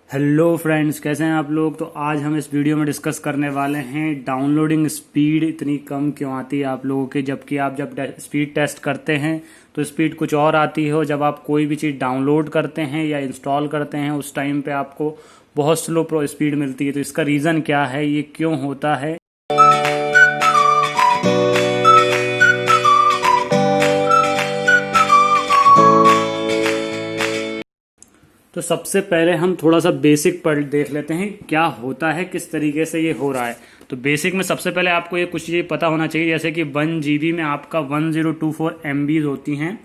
Hello friends, कैसे हैं आप लोग। तो आज हम इस वीडियो में डिस्कस करने वाले हैं डाउनलोडिंग स्पीड इतनी कम क्यों आती है आप लोगों की, जबकि आप जब स्पीड टेस्ट करते हैं तो स्पीड कुछ और आती है। जब आप कोई भी चीज़ डाउनलोड करते हैं या इंस्टॉल करते हैं उस टाइम पे आपको बहुत स्लो स्पीड मिलती है। तो इसका रीज़न क्या है, ये क्यों होता है। तो सबसे पहले हम थोड़ा सा बेसिक पढ़ देख लेते हैं क्या होता है, किस तरीके से ये हो रहा है। तो बेसिक में सबसे पहले आपको ये कुछ चीज़ पता होना चाहिए, जैसे कि 1 GB में आपका 1024 MB होती हैं।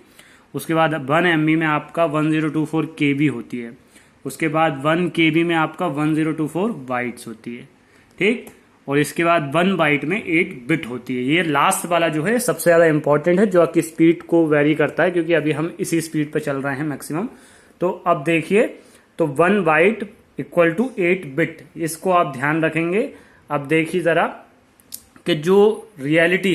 उसके बाद 1 MB में आपका 1024 KB होती है। उसके बाद 1 KB में आपका 1024 बाइट्स होती है, ठीक। और इसके बाद 1 बाइट में 8 बिट होती है। ये लास्ट वाला जो है सबसे ज़्यादा इंपॉर्टेंट है, जो आपकी स्पीड को वेरी करता है, क्योंकि अभी हम इसी स्पीड पर चल रहे हैं मैक्सिमम। तो अब देखिए, तो 1 बाइट इक्वल टू 8 बिट, इसको आप ध्यान रखेंगे। अब देखिए ज़रा कि जो रियलिटी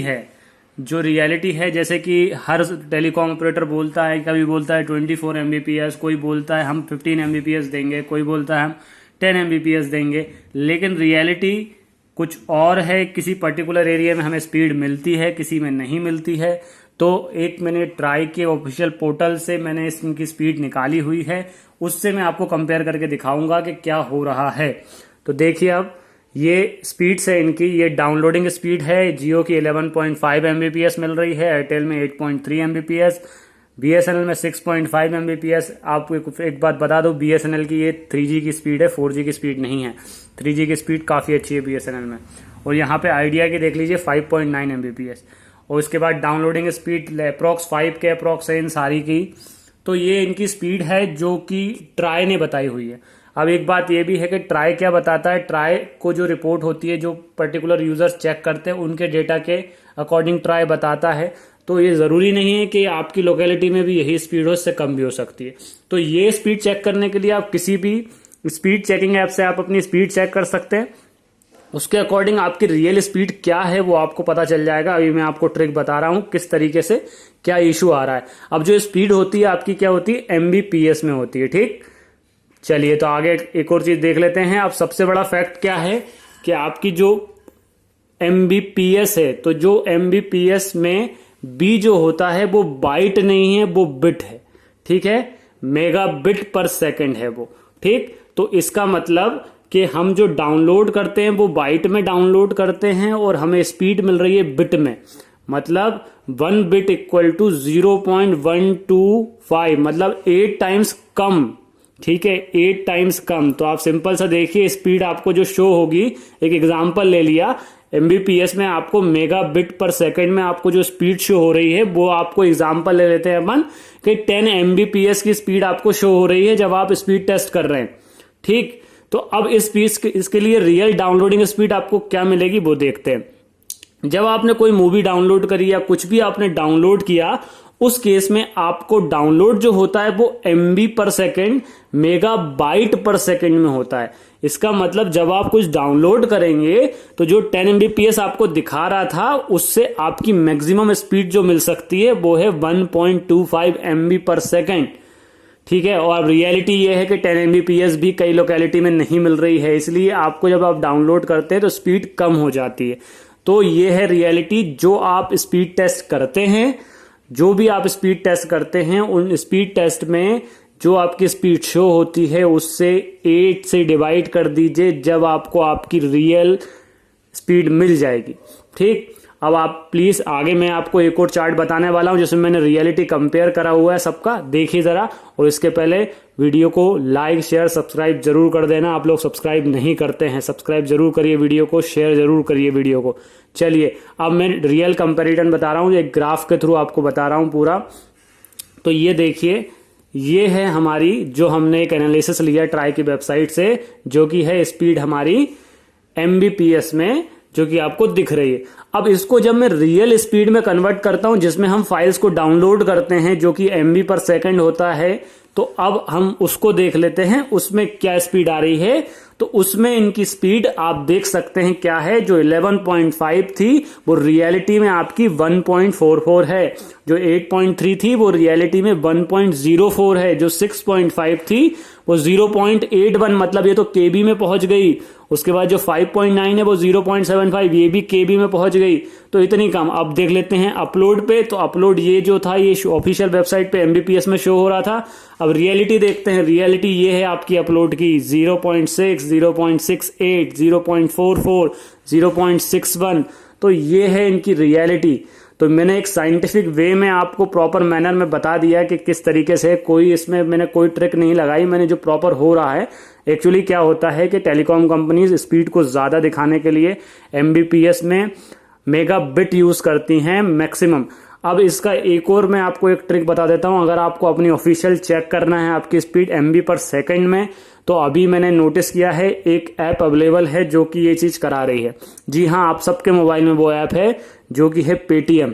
है, जैसे कि हर टेलीकॉम ऑपरेटर बोलता है, कभी बोलता है 24 Mbps, कोई बोलता है हम 15 Mbps देंगे, कोई बोलता है हम 10 Mbps देंगे, लेकिन रियलिटी कुछ और है। किसी पर्टिकुलर एरिया में हमें स्पीड मिलती है, किसी में नहीं मिलती है। तो एक मैंने ट्राई के ऑफिशियल पोर्टल से मैंने इनकी स्पीड निकाली हुई है, उससे मैं आपको कंपेयर करके दिखाऊंगा कि क्या हो रहा है। तो देखिए, अब ये स्पीड्स है इनकी, ये डाउनलोडिंग स्पीड है। जियो की 11.5 Mbps मिल रही है, एयरटेल में 8.3 Mbps, BSNL में 6.5 Mbps। आपको एक बात बता दो, BSNL की ये 3G की स्पीड है, 4G की स्पीड नहीं है। 3G की स्पीड काफ़ी अच्छी है BSNL में। और यहाँ पे आइडिया की देख लीजिए 5.9 Mbps। और उसके बाद डाउनलोडिंग स्पीड अप्रॉक्स 5 के अप्रॉक्स है इन सारी की। तो ये इनकी स्पीड है जो कि ट्राई ने बताई हुई है। अब एक बात ये भी है कि ट्राई क्या बताता है, ट्राई को जो रिपोर्ट होती है, जो पर्टिकुलर यूजर्स चेक करते हैं उनके डेटा के अकॉर्डिंग ट्राई बताता है। तो ये ज़रूरी नहीं है कि आपकी लोकेलिटी में भी यही स्पीड हो, इससे कम भी हो सकती है। तो ये स्पीड चेक करने के लिए आप किसी भी स्पीड चेकिंग ऐप से आप अपनी स्पीड चेक कर सकते हैं। उसके अकॉर्डिंग आपकी रियल स्पीड क्या है वो आपको पता चल जाएगा। अभी मैं आपको ट्रिक बता रहा हूं किस तरीके से क्या इशू आ रहा है। अब जो स्पीड होती है आपकी क्या होती है, MBPS में होती है, ठीक। चलिए, तो आगे एक और चीज देख लेते हैं। अब सबसे बड़ा फैक्ट क्या है कि आपकी जो MBPS है, तो जो MBPS में B जो होता है वो बाइट नहीं है, वो बिट है, ठीक है। मेगा बिट पर सेकेंड है वो, ठीक। तो इसका मतलब कि हम जो डाउनलोड करते हैं वो बाइट में डाउनलोड करते हैं और हमें स्पीड मिल रही है बिट में। मतलब 1 बिट इक्वल टू 0.125, मतलब 8 टाइम्स कम, ठीक है, 8 टाइम्स कम। तो आप सिंपल सा देखिए, स्पीड आपको जो शो होगी, एक एग्जांपल ले लिया, MBPS में आपको मेगा बिट पर सेकेंड में आपको जो स्पीड शो हो रही है, वो आपको एग्जांपल ले लेते हैं अपन कि 10 MBPS की स्पीड आपको शो हो रही है जब आप स्पीड टेस्ट कर रहे हैं, ठीक। तो अब इसके लिए रियल डाउनलोडिंग स्पीड आपको क्या मिलेगी वो देखते हैं। जब आपने कोई मूवी डाउनलोड करी या कुछ भी आपने डाउनलोड किया, उस केस में आपको डाउनलोड जो होता है वो MB पर सेकेंड मेगा बाइट पर सेकेंड में होता है। इसका मतलब जब आप कुछ डाउनलोड करेंगे तो जो 10 MBPS आपको दिखा रहा था, उससे आपकी मैक्सिमम स्पीड जो मिल सकती है वो है 1.25 MB पर सेकेंड, ठीक है। और रियलिटी ये है कि 10 Mbps भी कई लोकेलिटी में नहीं मिल रही है, इसलिए आपको जब आप डाउनलोड करते हैं तो स्पीड कम हो जाती है। तो ये है रियलिटी। जो आप स्पीड टेस्ट करते हैं, जो भी आप स्पीड टेस्ट करते हैं, उन स्पीड टेस्ट में जो आपकी स्पीड शो होती है उससे 8 से डिवाइड कर दीजिए, जब आपको आपकी रियल स्पीड मिल जाएगी, ठीक। अब आप प्लीज, आगे मैं आपको एक और चार्ट बताने वाला हूं जिसमें मैंने रियलिटी कंपेयर करा हुआ है सबका, देखिए जरा। और इसके पहले वीडियो को लाइक शेयर सब्सक्राइब जरूर कर देना। आप लोग सब्सक्राइब नहीं करते हैं, सब्सक्राइब जरूर करिए वीडियो को, शेयर जरूर करिए वीडियो को। चलिए, अब मैं रियल कंपेरिजन बता रहा हूं, एक ग्राफ के थ्रू आपको बता रहा हूं पूरा। तो ये देखिए, ये है हमारी, जो हमने एक एनालिसिस लिया ट्राई की वेबसाइट से, जो कि है स्पीड हमारी MBPS में, जो कि आपको दिख रही है। अब इसको जब मैं रियल स्पीड में कन्वर्ट करता हूं, जिसमें हम फाइल्स को डाउनलोड करते हैं, जो कि MB पर सेकेंड होता है, तो अब हम उसको देख लेते हैं उसमें क्या स्पीड आ रही है। तो उसमें इनकी स्पीड आप देख सकते हैं क्या है। जो 11.5 थी वो रियलिटी में आपकी 1.44 है, जो 8.3 थी वो रियलिटी में 1.04 है, जो 6.5 थी वो 0.81 मतलब ये तो केबी में पहुंच गई। उसके बाद जो 5.9 है वो 0.75 ये भी केबी में पहुंच गई। तो इतनी कम। अब देख लेते हैं अपलोड पे, तो अपलोड ये जो था ये ऑफिशियल वेबसाइट पे एमबीपीएस में शो हो रहा था। अब रियलिटी देखते हैं। रियलिटी ये है आपकी अपलोड की 0.6, 0.68, 0.44, 0.61। तो ये है इनकी रियलिटी। तो मैंने एक साइंटिफिक वे में आपको प्रॉपर मैनर में बता दिया कि किस तरीके से, कोई इसमें मैंने कोई ट्रिक नहीं लगाई, मैंने जो प्रॉपर हो रहा है। एक्चुअली क्या होता है कि टेलीकॉम कंपनीज स्पीड को ज़्यादा दिखाने के लिए एमबीपीएस में मेगा बिट यूज़ करती हैं मैक्सिमम। अब इसका एक और मैं आपको एक ट्रिक बता देता हूं। अगर आपको अपनी ऑफिशियल चेक करना है आपकी स्पीड एमबी पर सेकंड में, तो अभी मैंने नोटिस किया है एक ऐप अवेलेबल है जो कि ये चीज़ करा रही है। जी हाँ, आप सबके मोबाइल में वो ऐप है जो कि है पेटीएम।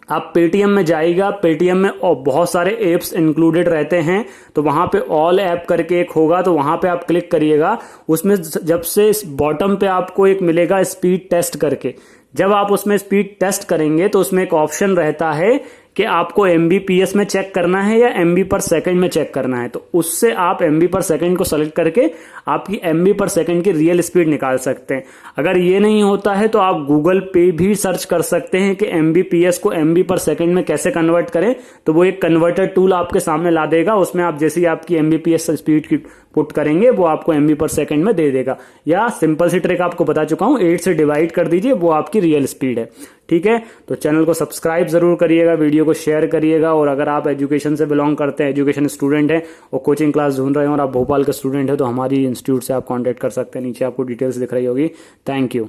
आप पेटीएम में जाइएगा, पेटीएम में और बहुत सारे एप्स इंक्लूडेड रहते हैं। तो वहां पे ऑल ऐप करके एक होगा, तो वहां पे आप क्लिक करिएगा। उसमें जब से बॉटम पे आपको एक मिलेगा स्पीड टेस्ट करके, जब आप उसमें स्पीड टेस्ट करेंगे तो उसमें एक ऑप्शन रहता है कि आपको एमबीपीएस में चेक करना है या एमबी पर सेकंड में चेक करना है। तो उससे आप एमबी पर सेकंड को सेलेक्ट करके आपकी एमबी पर सेकंड की रियल स्पीड निकाल सकते हैं। अगर ये नहीं होता है तो आप गूगल पे भी सर्च कर सकते हैं कि एमबीपीएस को एमबी पर सेकंड में कैसे कन्वर्ट करें। तो वो एक कन्वर्टर टूल आपके सामने ला देगा। उसमें आप जैसे ही आपकी एमबीपीएस स्पीड की पुट करेंगे वो आपको एमबी पर सेकंड में दे देगा। या सिंपल सी ट्रिक आपको बता चुका हूं, 8 से डिवाइड कर दीजिए, वो आपकी रियल स्पीड है। ठीक है, तो चैनल को सब्सक्राइब जरूर करिएगा, वीडियो को शेयर करिएगा। और अगर आप एजुकेशन से बिलोंग करते हैं, एजुकेशन स्टूडेंट हैं और कोचिंग क्लास ढूंढ रहे हैं और आप भोपाल के स्टूडेंट हैं, तो हमारी इंस्टीट्यूट से आप कांटेक्ट कर सकते हैं। नीचे आपको डिटेल्स दिख रही होगी। Thank you.